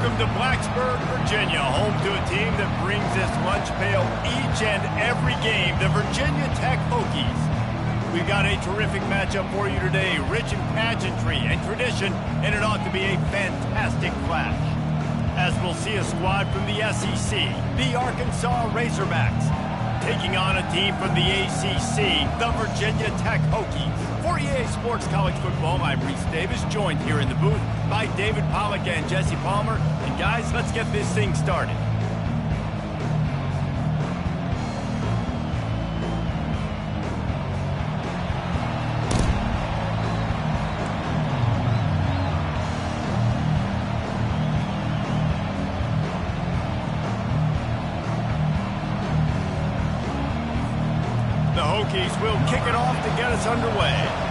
Welcome to Blacksburg, Virginia, home to a team that brings this lunch pail each and every game, the Virginia Tech Hokies. We've got a terrific matchup for you today, rich in pageantry and tradition, and it ought to be a fantastic clash. As we'll see a squad from the SEC, the Arkansas Razorbacks, taking on a team from the ACC, the Virginia Tech Hokies. For EA Sports College Football, I'm Reese Davis, joined here in the booth by David Pollack and Jesse Palmer. And guys, let's get this thing started. The Hokies will kick it off to get us underway.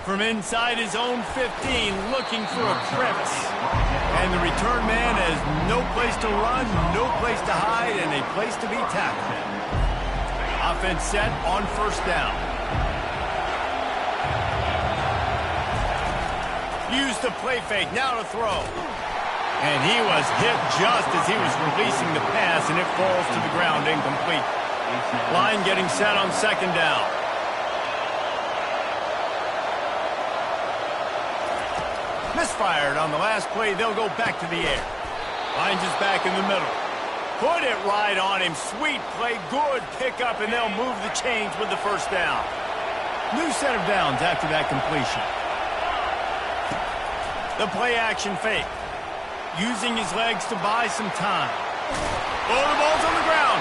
From inside his own 15, looking for a crevice. And the return man has no place to run, no place to hide, and a place to be tackled. Offense set on first down. Use the play fake, now to throw. And he was hit just as he was releasing the pass, and it falls to the ground incomplete. Line getting set on second down. Misfired on the last play. They'll go back to the air. Line just back in the middle. Put it right on him. Sweet play. Good pickup, and they'll move the chains with the first down. New set of downs after that completion. The play action fake. Using his legs to buy some time. Oh, the ball's on the ground.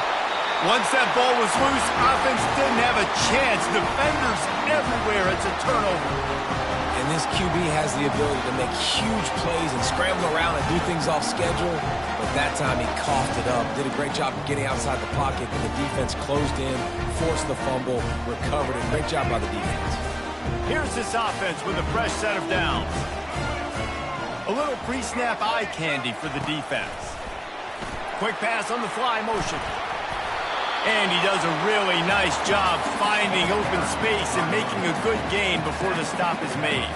Once that ball was loose, offense didn't have a chance. Defenders everywhere. It's a turnover. And this QB has the ability to make huge plays and scramble around and do things off schedule. But that time he coughed it up. Did a great job of getting outside the pocket, and the defense closed in, forced the fumble, recovered it. Great job by the defense. Here's this offense with a fresh set of downs. A little pre-snap eye candy for the defense. Quick pass on the fly motion. And he does a really nice job finding open space and making a good gain before the stop is made.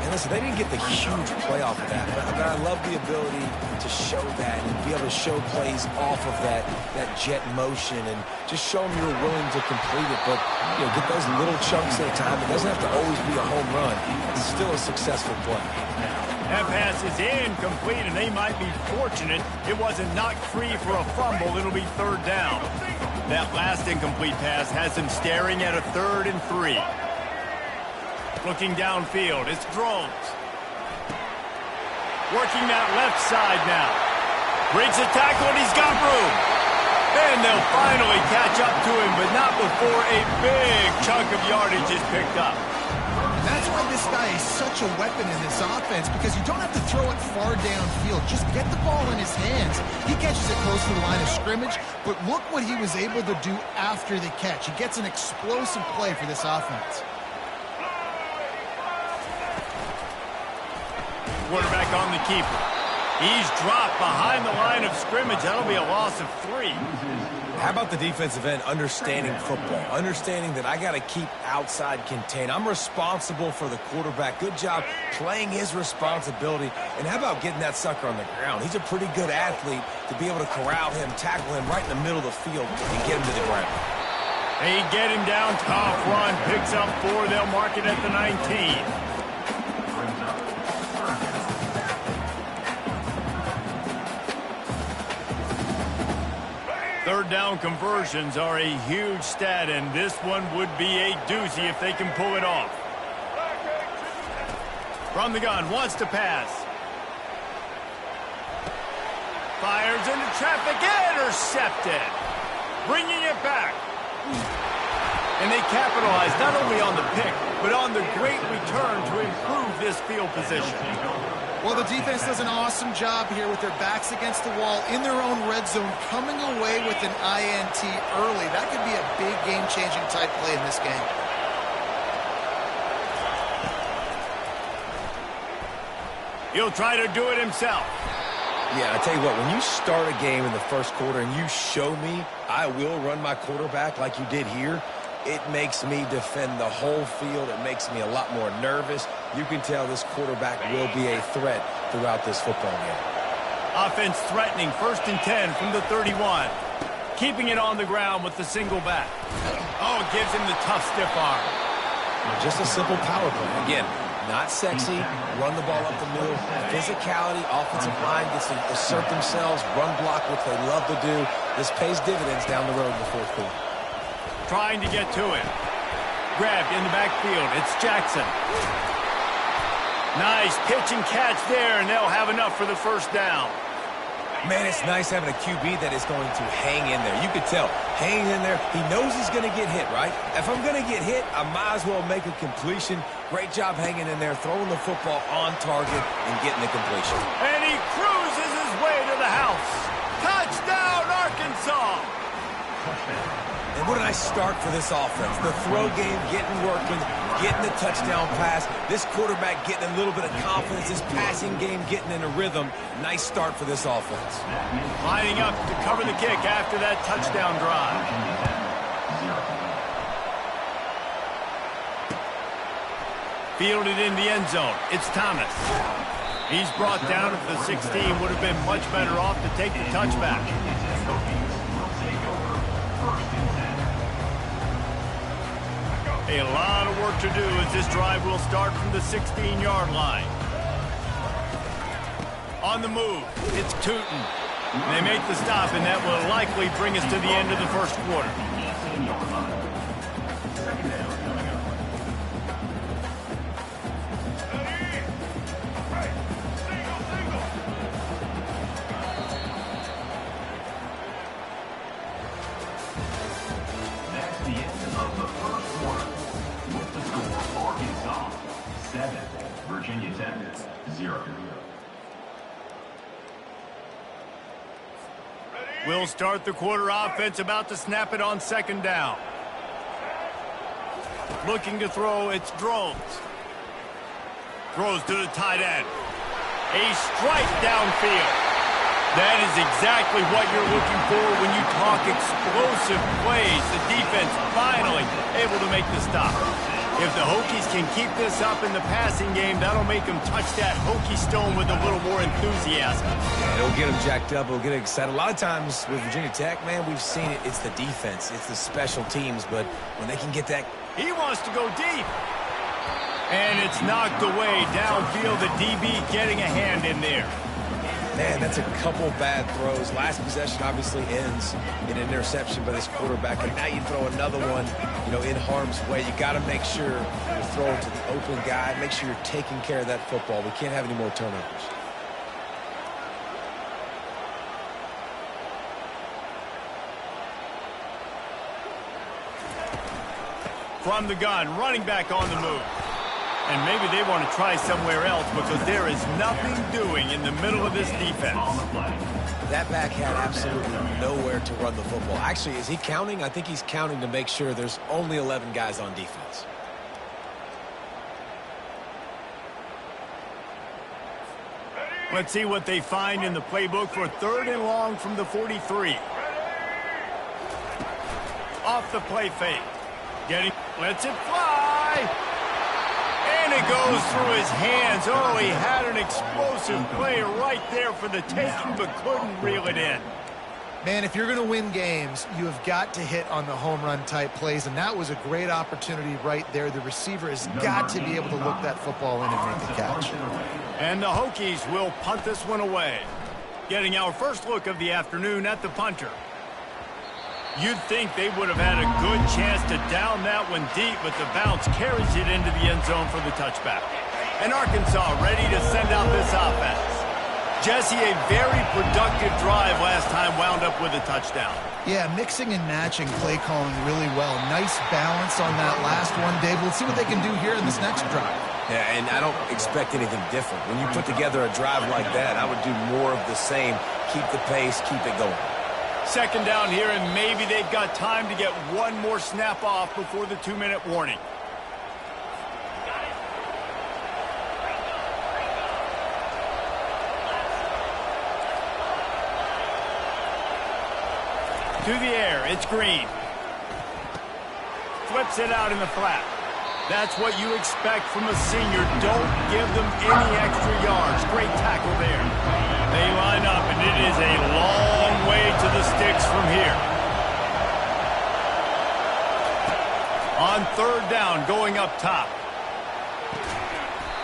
And listen, they didn't get the huge play off of that, but I love the ability to show that and be able to show plays off of that jet motion and just show them you're willing to complete it. But, you know, get those little chunks at a time. It doesn't have to always be a home run. It's still a successful play. That pass is incomplete, and they might be fortunate it wasn't knocked free for a fumble. It'll be third down. That last incomplete pass has him staring at a 3rd and 3. Looking downfield, it's Drones. Working that left side now. Breaks the tackle, and he's got room. And they'll finally catch up to him, but not before a big chunk of yardage is picked up. That's why this guy is such a weapon in this offense, because you don't have to throw it far downfield. Just get the ball in his hands. He catches it close to the line of scrimmage, but look what he was able to do after the catch. He gets an explosive play for this offense. Quarterback on the keeper. He's dropped behind the line of scrimmage. That'll be a loss of 3. How about the defensive end understanding football, understanding that I got to keep outside contained. I'm responsible for the quarterback. Good job playing his responsibility. And how about getting that sucker on the ground? He's a pretty good athlete to be able to corral him, tackle him right in the middle of the field, and get him to the ground. They get him down, tough run, picks up 4. They'll mark it at the 19. Third down conversions are a huge stat, and this one would be a doozy if they can pull it off. From the gun, wants to pass. Fires into traffic, intercepted. Bringing it back. And they capitalize not only on the pick, but on the great return to improve this field position. Well, the defense does an awesome job here with their backs against the wall in their own red zone, coming away with an INT early. That could be a big game-changing type play in this game. He'll try to do it himself. Yeah, I tell you what, when you start a game in the first quarter and you show me I will run my quarterback like you did here, it makes me defend the whole field. It makes me a lot more nervous. You can tell this quarterback will be a threat throughout this football game. Offense threatening, 1st and 10 from the 31. Keeping it on the ground with the single back. Oh, it gives him the tough stiff arm. Just a simple power play. Again, not sexy, run the ball up the middle. Physicality, offensive line gets to assert themselves, run block, which they love to do. This pays dividends down the road in the 4th quarter. Trying to get to it. Grabbed in the backfield. It's Jackson. Nice pitch and catch there, and they'll have enough for the 1st down. Man, it's nice having a QB that is going to hang in there. You could tell, hanging in there. He knows he's going to get hit, right? If I'm going to get hit, I might as well make a completion. Great job hanging in there, throwing the football on target and getting the completion. And he cruises his way to the house. Touchdown, Arkansas! And what a nice start for this offense. The throw game getting working, getting the touchdown pass. This quarterback getting a little bit of confidence. This passing game getting in a rhythm. Nice start for this offense. Lining up to cover the kick after that touchdown drive. Fielded in the end zone. It's Thomas. He's brought down at the 16. Would have been much better off to take the touchback. A lot of work to do as this drive will start from the 16-yard line. On the move, it's Tootin. They make the stop, and that will likely bring us to the end of the 1st quarter. Virginia Tech 0. We'll start the quarter offense, about to snap it on 2nd down. Looking to throw, it's Drones. Throws to the tight end. A strike downfield. That is exactly what you're looking for when you talk explosive plays. The defense finally able to make the stop. If the Hokies can keep this up in the passing game, that'll make them touch that Hokie stone with a little more enthusiasm. Yeah, it'll get them jacked up. It'll get them excited. A lot of times with Virginia Tech, man, we've seen it. It's the defense. It's the special teams. But when they can get that... He wants to go deep. And it's knocked away downfield. The DB getting a hand in there. Man, that's a couple bad throws. Last possession obviously ends in an interception by this quarterback. And now you throw another one, in harm's way. You got to make sure you're throwing to the open guy. Make sure you're taking care of that football. We can't have any more turnovers. From the gun, running back on the move. And maybe they want to try somewhere else because there is nothing doing in the middle of this defense. That back had absolutely nowhere to run the football. Actually, is he counting? I think he's counting to make sure there's only 11 guys on defense. Let's see what they find in the playbook for 3rd and long from the 43. Off the play fake. Lets it fly. And it goes through his hands. Oh, he had an explosive play right there for the taking, but couldn't reel it in. Man, if you're going to win games, you have got to hit on the home run type plays, and that was a great opportunity right there. The receiver has got to be able to look that football in and make the catch. And the Hokies will punt this one away. Getting our first look of the afternoon at the punter. You'd think they would have had a good chance to down that one deep, but the bounce carries it into the end zone for the touchback. And Arkansas ready to send out this offense. Jesse, a very productive drive last time wound up with a touchdown. Yeah, mixing and matching play calling really well. Nice balance on that last one, Dave. Let's see what they can do here in this next drive. Yeah, and I don't expect anything different. When you put together a drive like that, I would do more of the same. Keep the pace, keep it going. 2nd down here, and maybe they've got time to get one more snap off before the 2-minute warning. To the air, it's Green. flips it out in the flat. That's what you expect from a senior. Don't give them any extra yards. Great tackle there. They line up, and it is a long way to the sticks from here. On third down, going up top.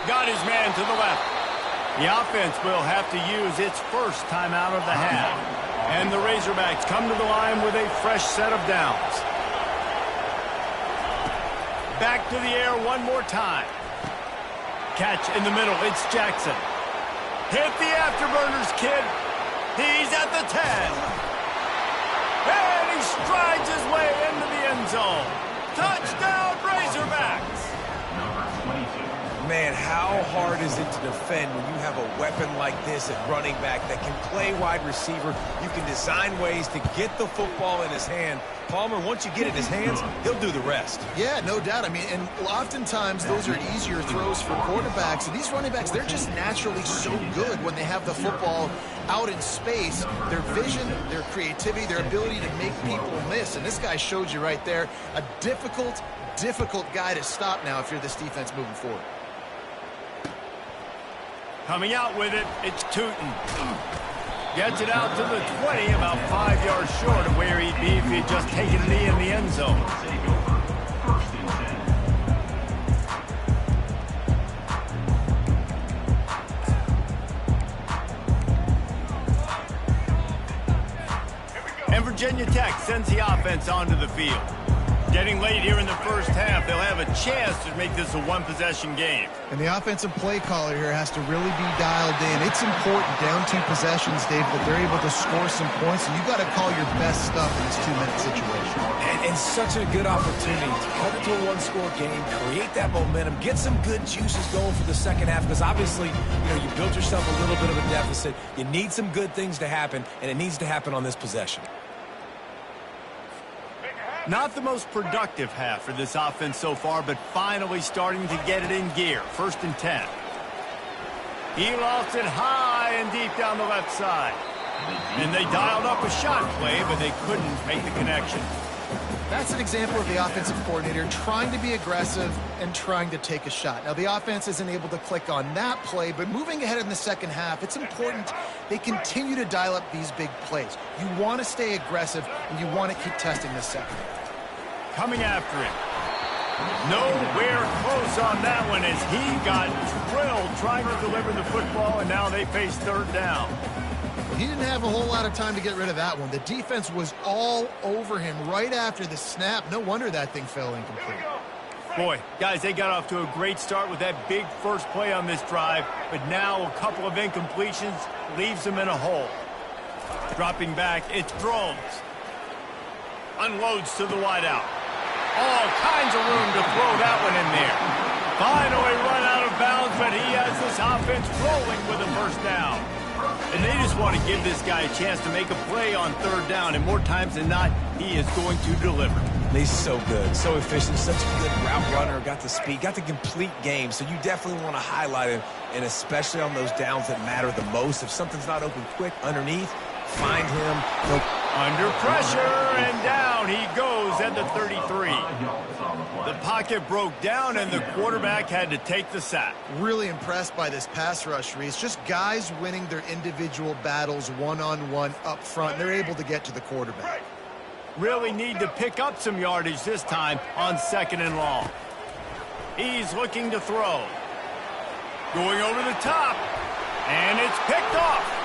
Got his man to the left. The offense will have to use its first timeout of the half. And the Razorbacks come to the line with a fresh set of downs. Back to the air one more time. Catch in the middle. It's Jackson. Hit the afterburners, kid. He's at the 10. And he strides his way into the end zone. Touchdown, Razorbacks. Man, how hard is it to defend when you have a weapon like this at running back that can play wide receiver? You can design ways to get the football in his hand. Palmer, once you get it in his hands, he'll do the rest. Yeah, no doubt. I mean, and oftentimes those are easier throws for quarterbacks. And these running backs, they're just naturally so good when they have the football out in space. Their vision, their creativity, their ability to make people miss. And this guy showed you right there, a difficult guy to stop now if you're this defense moving forward. Coming out with it, it's Tootin. Gets it out to the 20, about 5 yards short of where he'd be if he'd just taken a knee in the end zone. And Virginia Tech sends the offense onto the field. Getting late here in the first half, they'll have a chance to make this a one-possession game. And the offensive play caller here has to really be dialed in. It's important down 2 possessions, Dave, that they're able to score some points. And you got to call your best stuff in this 2-minute situation. And such a good opportunity to cut it to a one-score game, create that momentum, get some good juices going for the second half. Because obviously, you built yourself a little bit of a deficit. You need some good things to happen, and it needs to happen on this possession. Not the most productive half for this offense so far, but finally starting to get it in gear. 1st and 10. He lost it high and deep down the left side. And they dialed up a shot play, but they couldn't make the connection. That's an example of the offensive coordinator trying to be aggressive and trying to take a shot. Now, the offense isn't able to click on that play, but moving ahead in the second half, it's important they continue to dial up these big plays. You want to stay aggressive, and you want to keep testing this second. Coming after him. Nowhere close on that one as he got drilled trying to deliver the football, and now they face third down. He didn't have a whole lot of time to get rid of that one. The defense was all over him right after the snap. No wonder that thing fell incomplete. Boy, guys, they got off to a great start with that big first play on this drive, but now a couple of incompletions leaves them in a hole. Dropping back, it's Drones. Unloads to the wideout. All kinds of room to throw that one in there. Finally run out of bounds, but he has this offense rolling with a first down. And they just want to give this guy a chance to make a play on third down, and more times than not, he is going to deliver. He's so good, so efficient, such a good route runner, got the speed, got the complete game, so you definitely want to highlight him, and especially on those downs that matter the most. If something's not open quick underneath, find him. Under pressure, and down he goes at the 33. The pocket broke down, and the quarterback had to take the sack. Really impressed by this pass rush, Reese. Just guys winning their individual battles one-on-one up front. They're able to get to the quarterback. Really need to pick up some yardage this time on 2nd and long. He's looking to throw. Going over the top, and it's picked off.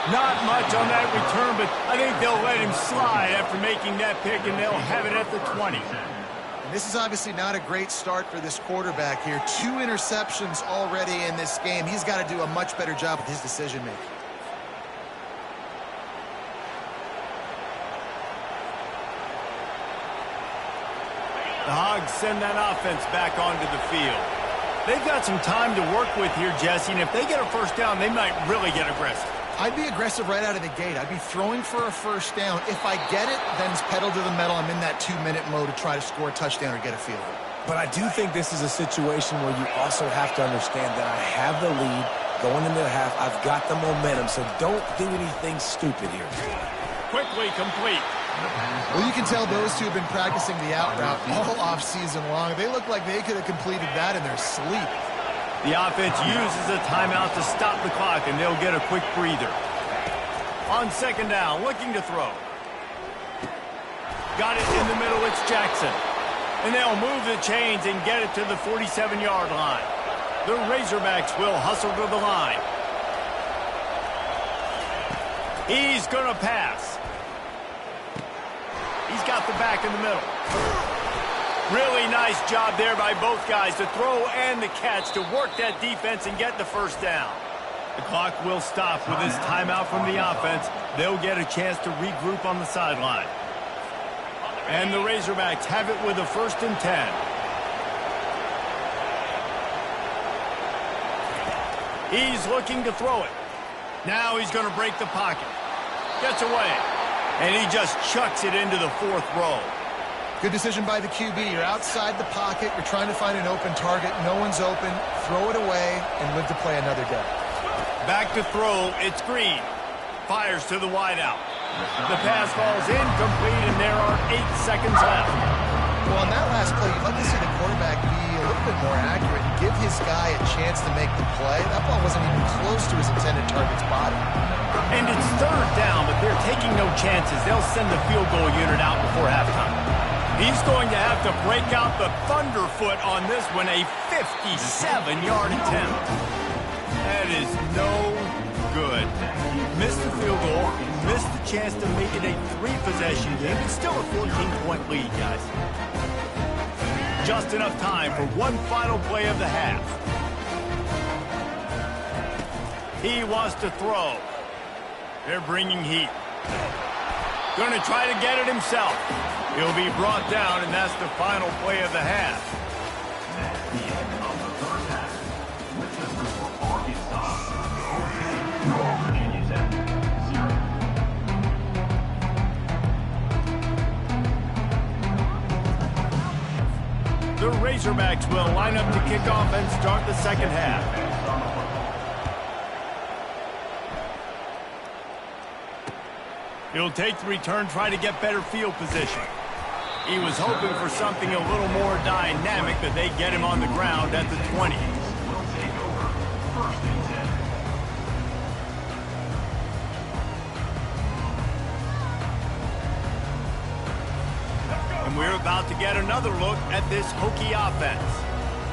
Not much on that return, but I think they'll let him slide after making that pick, and they'll have it at the 20. And this is obviously not a great start for this quarterback here. 2 interceptions already in this game. He's got to do a much better job with his decision-making. The Hogs send that offense back onto the field. They've got some time to work with here, Jesse, and if they get a first down, they might really get aggressive. I'd be aggressive right out of the gate. I'd be throwing for a first down. If I get it, then it's pedal to the metal. I'm in that 2-minute mode to try to score a touchdown or get a field goal. But I do think this is a situation where you also have to understand that I have the lead going into the half. I've got the momentum, so don't do anything stupid here. Quickly complete. Well, you can tell those two have been practicing the out route all off season long. They look like they could have completed that in their sleep. The offense uses a timeout to stop the clock, and they'll get a quick breather. On second down, looking to throw. Got it in the middle, it's Jackson. And they'll move the chains and get it to the 47-yard line. The Razorbacks will hustle to the line. He's going to pass. He's got the back in the middle. Really nice job there by both guys to throw and the catch to work that defense and get the first down. The clock will stop with this timeout from the offense. They'll get a chance to regroup on the sideline. And the Razorbacks have it with a 1st and 10. He's looking to throw it. Now he's going to break the pocket. Gets away. And he just chucks it into the 4th row. Good decision by the QB. You're outside the pocket. You're trying to find an open target. No one's open. Throw it away and live to play another day. Back to throw. It's Green. Fires to the wideout. The pass falls incomplete, and there are 8 seconds left. Well, on that last play, you'd love to see the quarterback be a little bit more accurate and give his guy a chance to make the play. That ball wasn't even close to his intended target's body. And it's 3rd down, but they're taking no chances. They'll send the field goal unit out before halftime. He's going to have to break out the thunderfoot on this one, a 57-yard attempt. That is no good. Missed the field goal, missed the chance to make it a 3-possession game. It's still a 14-point lead, guys. Just enough time for one final play of the half. He wants to throw. They're bringing heat. Going to try to get it himself. He'll be brought down, and that's the final play of the half. That's the end of the first half. With the score Arkansas 14, Virginia Tech 0. The Razorbacks will line up to kick off and start the second half. He'll take the return, try to get better field position. He was hoping for something a little more dynamic, but they get him on the ground at the 20. Will take over 1st and 10. And we're about to get another look at this Hokie offense.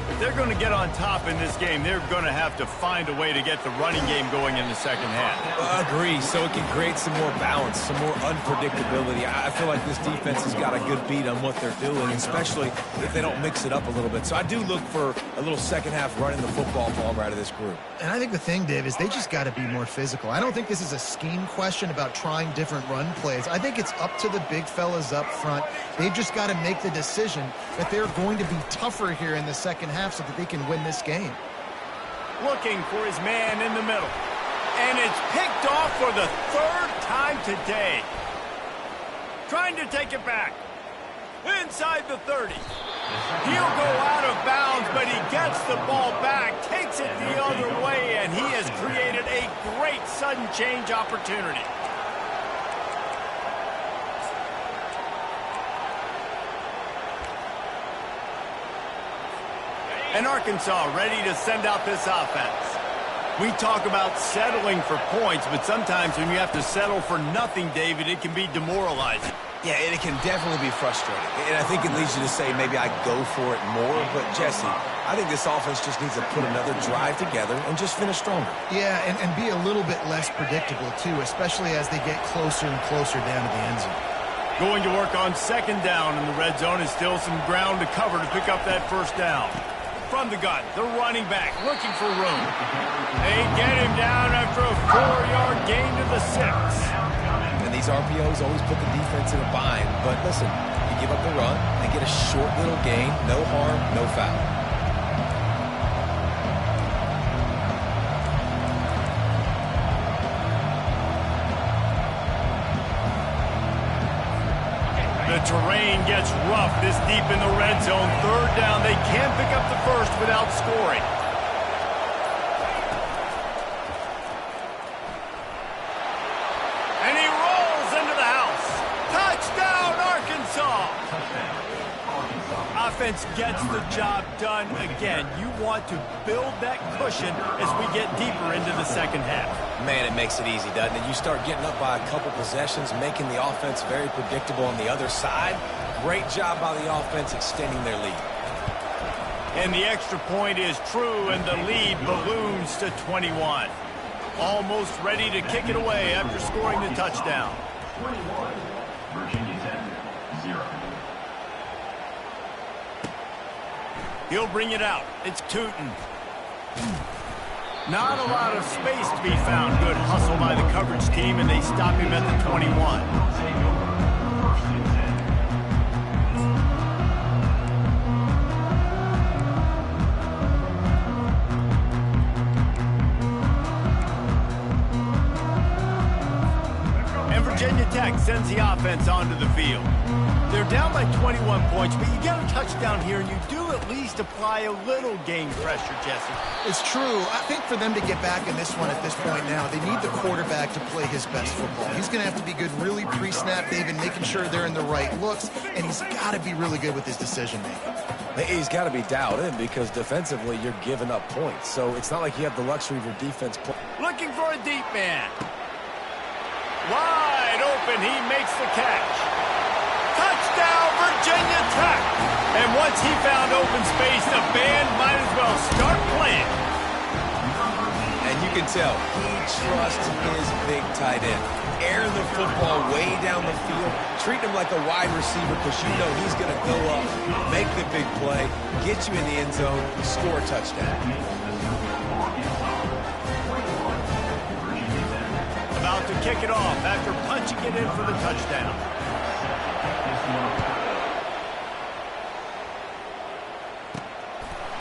If they're going to get on top in this game, they're going to have to find a way to get the running game going in the second half. Agree, so it can create some more balance, some more unpredictability. I feel like this defense has got a good beat on what they're doing, especially if they don't mix it up a little bit. So I do look for a little second half running the football ball out of this group. And I think the thing, Dave, is they just got to be more physical. I don't think this is a scheme question about trying different run plays. I think it's up to the big fellas up front. They've just got to make the decision that they're going to be tougher here in the second half so that they can win this game. Looking for his man in the middle. And it's picked off for the 3rd time today. Trying to take it back. Inside the 30. He'll go out of bounds, but he gets the ball back, takes it the other way, and he has created a great sudden change opportunity. And Arkansas ready to send out this offense. We talk about settling for points, but sometimes when you have to settle for nothing, David, it can be demoralizing. Yeah, and it can definitely be frustrating. And I think it leads you to say maybe I go for it more. But, Jesse, I think this offense just needs to put another drive together and just finish stronger. Yeah, and be a little bit less predictable, too, especially as they get closer and closer down to the end zone. Going to work on second down in the red zone is still some ground to cover to pick up that first down. From the gun, the running back looking for room. They get him down after a 4-yard gain to the 6. And these RPOs always put the defense in a bind. But listen, you give up the run and get a short little gain, no harm, no foul. The terrain gets rough this deep in the red zone. 3rd down. They can't pick up the first without scoring. And he rolls into the house. Touchdown! defense gets the job done again. You want to build that cushion as we get deeper into the second half. Man, it makes it easy, doesn't it? You start getting up by a couple possessions, making the offense very predictable on the other side. Great job by the offense extending their lead. And the extra point is true, and the lead balloons to 21. Almost ready to kick it away after scoring the touchdown. 21, Virginia Tech, 0. He'll bring it out. It's Tootin. Not a lot of space to be found. Good hustle by the coverage team, and they stop him at the 21. First and 10. Virginia Tech sends the offense onto the field. They're down by 21 points, but you get a touchdown here, and you do at least apply a little game pressure, Jesse. It's true. I think for them to get back in this one at this point now, they need the quarterback to play his best football. He's going to have to be good really pre-snap, David, making sure they're in the right looks, and he's got to be really good with his decision-making. He's got to be dialed in because defensively you're giving up points. So it's not like you have the luxury of your defense. Looking for a deep man. Wide open, he makes the catch. Touchdown, Virginia Tech. And once he found open space, the band might as well start playing. And you can tell he trusts his big tight end. Airing the football way down the field. Treat him like a wide receiver because you know he's going to go up, make the big play, get you in the end zone, score a touchdown. About to kick it off after punching it in for the touchdown.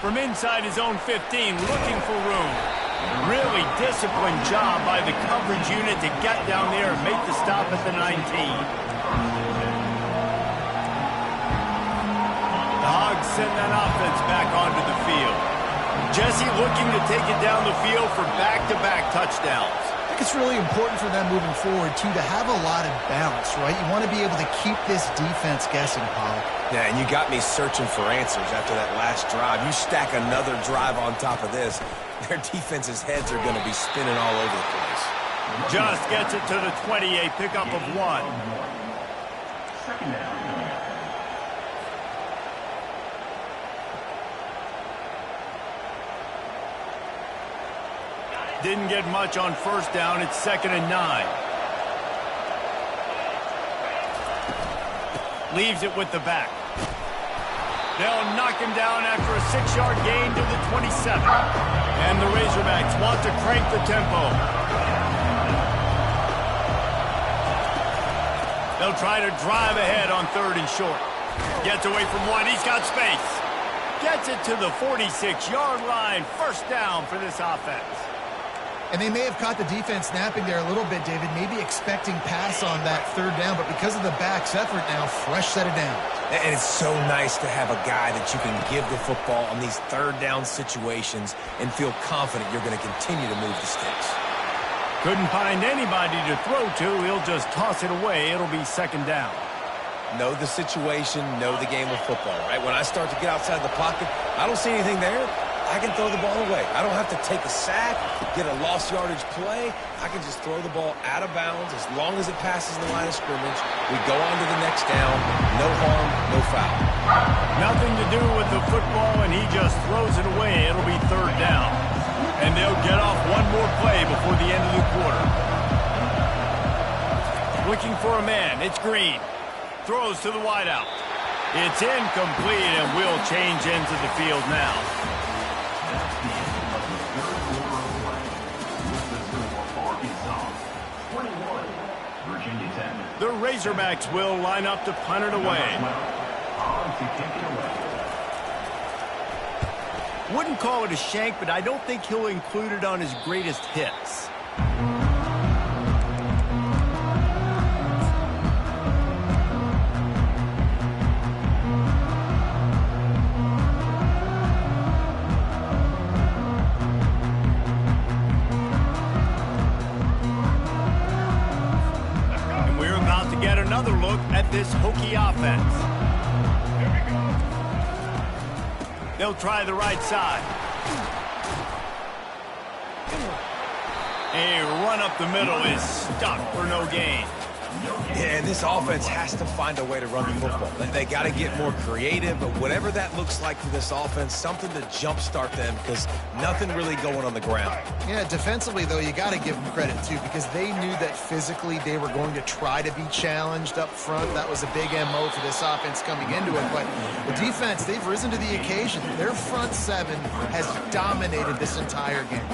From inside his own 15, looking for room. Really disciplined job by the coverage unit to get down there and make the stop at the 19. The Hogs send that offense back onto the field. Jesse looking to take it down the field for back-to-back touchdowns. I think it's really important for them moving forward, too, to have a lot of balance, right? You want to be able to keep this defense guessing, Pollock. Yeah, and you got me searching for answers after that last drive. You stack another drive on top of this, their defense's heads are going to be spinning all over the place. Just gets it to the 20, a pickup of 1. Second down. Didn't get much on first down. It's 2nd and 9. Leaves it with the back. They'll knock him down after a 6-yard gain to the 27. And the Razorbacks want to crank the tempo. They'll try to drive ahead on 3rd and short. Gets away from one. He's got space. Gets it to the 46-yard line. First down for this offense. And they may have caught the defense napping there a little bit, David, maybe expecting pass on that 3rd down, but because of the back's effort now, fresh set of downs. And it's so nice to have a guy that you can give the football on these 3rd down situations and feel confident you're going to continue to move the sticks. Couldn't find anybody to throw to. He'll just toss it away. It'll be 2nd down. Know the situation, know the game of football, right? When I start to get outside the pocket, I don't see anything there. I can throw the ball away. I don't have to take a sack, get a lost yardage play. I can just throw the ball out of bounds as long as it passes the line of scrimmage. We go on to the next down. No harm, no foul. Nothing to do with the football, and he just throws it away. It'll be 3rd down. And they'll get off one more play before the end of the quarter. Looking for a man. It's Green. Throws to the wideout. It's incomplete, and we'll change ends of the field now. That's the end of the third quarter of play. With the score, Arkansas 21, Virginia Tech. The Razorbacks will line up to punt it away. On to kick it away. Wouldn't call it a shank, but I don't think he'll include it on his greatest hits. Another look at this Hokie offense. They'll try the right side. A run up the middle is stuck for no gain. Yeah, and this offense has to find a way to run the football. They got to get more creative, but whatever that looks like for this offense, something to jumpstart them because nothing really going on the ground. Yeah, defensively, though, you got to give them credit, too, because they knew that physically they were going to try to be challenged up front. That was a big MO for this offense coming into it, but the defense, they've risen to the occasion. Their front seven has dominated this entire game.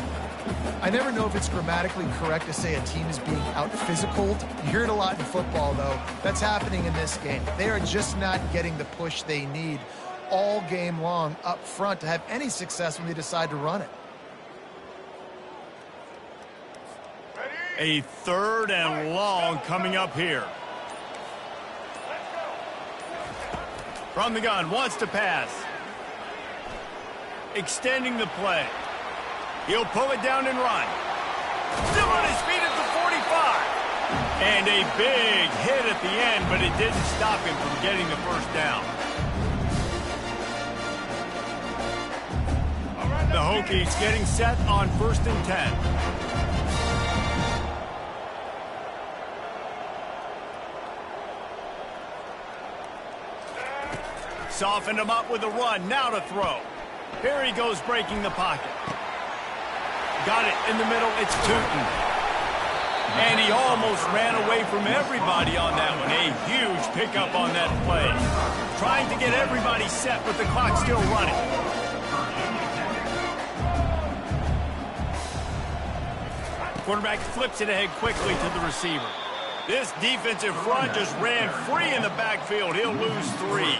I never know if it's grammatically correct to say a team is being out-physicaled. You hear it a lot in football, though. That's happening in this game. They are just not getting the push they need all game long up front to have any success when they decide to run it. A 3rd and long coming up here. From the gun, wants to pass. Extending the play. He'll pull it down and run. Still on his feet at the 45. And a big hit at the end, but it didn't stop him from getting the first down. The Hokies getting set on 1st and 10. Softened him up with a run. Now to throw. Here he goes, breaking the pocket. Got it in the middle. It's Tootin. And he almost ran away from everybody on that one. A huge pickup on that play. Trying to get everybody set, but the clock's still running. Quarterback flips it ahead quickly to the receiver. This defensive front just ran free in the backfield. He'll lose 3.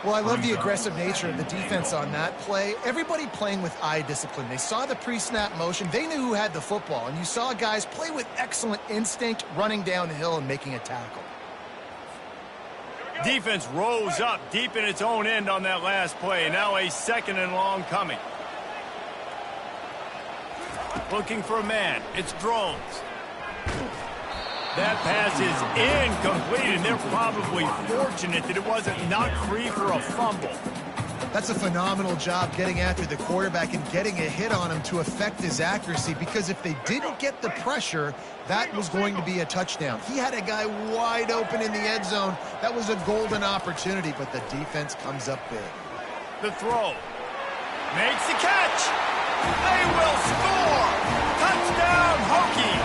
Well, I love the aggressive nature of the defense on that play. Everybody playing with eye discipline. They saw the pre-snap motion. They knew who had the football. And you saw guys play with excellent instinct, running down the hill and making a tackle. Defense rose up deep in its own end on that last play. Now a 2nd and long coming. Looking for a man. It's Drones. That pass is incomplete, and they're probably fortunate that it wasn't knocked free for a fumble. That's a phenomenal job getting after the quarterback and getting a hit on him to affect his accuracy, because if they didn't get the pressure, that was going to be a touchdown. He had a guy wide open in the end zone. That was a golden opportunity, but the defense comes up big. The throw. Makes the catch. They will score. Touchdown, Hokies.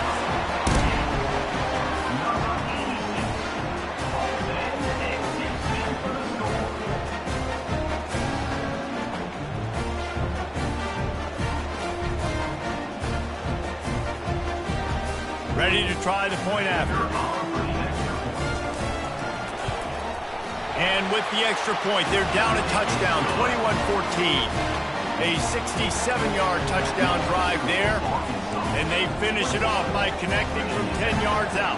Ready to try the point after. And with the extra point, they're down a touchdown, 21-14. A 67-yard touchdown drive there. And they finish it off by connecting from 10 yards out.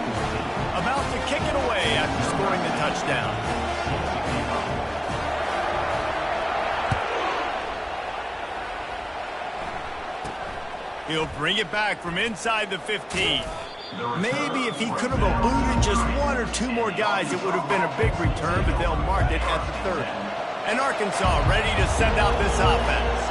About to kick it away after scoring the touchdown. He'll bring it back from inside the 15. Maybe if he could have eluded just 1 or 2 more guys, it would have been a big return, but they'll mark it at the 30. And Arkansas ready to send out this offense.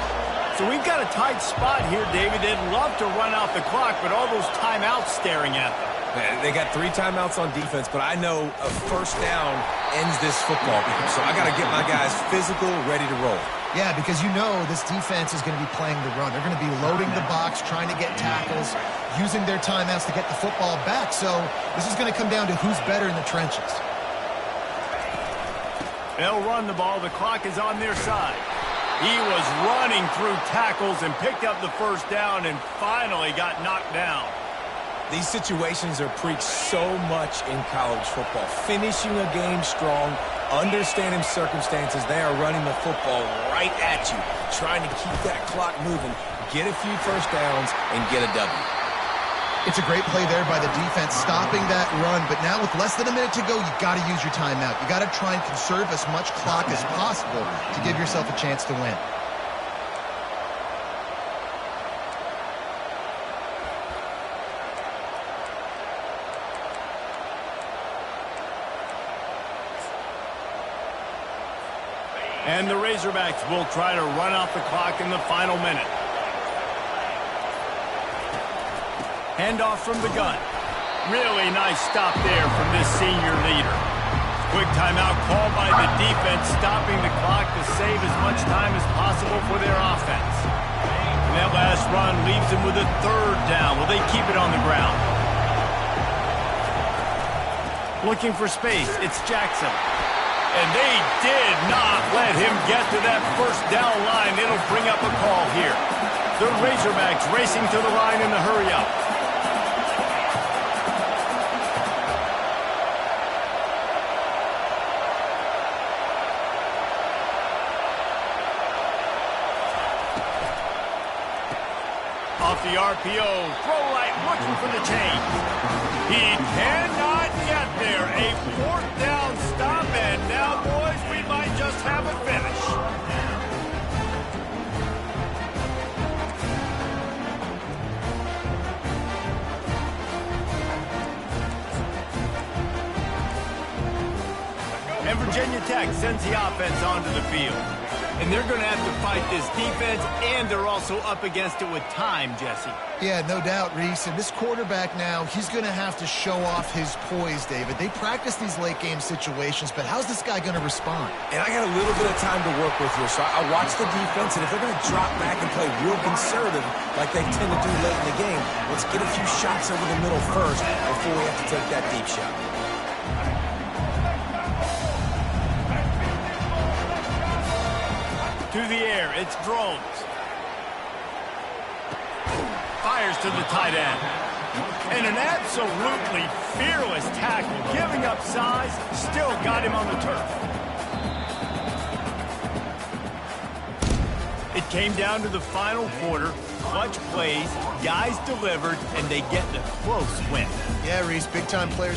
So we've got a tight spot here, David. They'd love to run out the clock, but all those timeouts staring at them. They got 3 timeouts on defense, but I know a first down ends this football game. So I got to get my guys physical, ready to roll. Yeah, because you know this defense is going to be playing the run. They're going to be loading the box, trying to get tackles, using their timeouts to get the football back. So this is going to come down to who's better in the trenches. They'll run the ball. The clock is on their side. He was running through tackles and picked up the first down and finally got knocked down. These situations are preached so much in college football. Finishing a game strong, understanding circumstances. They are running the football right at you, trying to keep that clock moving, get a few first downs, and get a W. It's a great play there by the defense, stopping that run. But now with less than a minute to go, you got to use your timeout. You got to try and conserve as much clock as possible to give yourself a chance to win. And the Razorbacks will try to run out the clock in the final minute. Handoff from the gun. Really nice stop there from this senior leader. Quick timeout called by the defense, stopping the clock to save as much time as possible for their offense. And that last run leaves them with a third down. Will they keep it on the ground? Looking for space, it's Jackson. And they did not let him get to that first down line. It'll bring up a call here. The Razorbacks racing to the line in the hurry-up. Off the RPO, throw right, looking for the change. He cannot get there. A fourth down stop, and now, boys, we might just have a finish. And Virginia Tech sends the offense onto the field. And they're going to have to fight this defense, and they're also up against it with time, Jesse. Yeah, no doubt, Reese. And this quarterback now, he's going to have to show off his poise, David. They practice these late-game situations, but how's this guy going to respond? And I got a little bit of time to work with here, so I watch the defense, and if they're going to drop back and play real conservative like they tend to do late in the game, let's get a few shots over the middle first before we have to take that deep shot. To the air, it's Drones. Fires to the tight end. And an absolutely fearless tackle, giving up size, still got him on the turf. It came down to the final quarter. Clutch plays, guys delivered, and they get the close win. Yeah, Reese, big-time players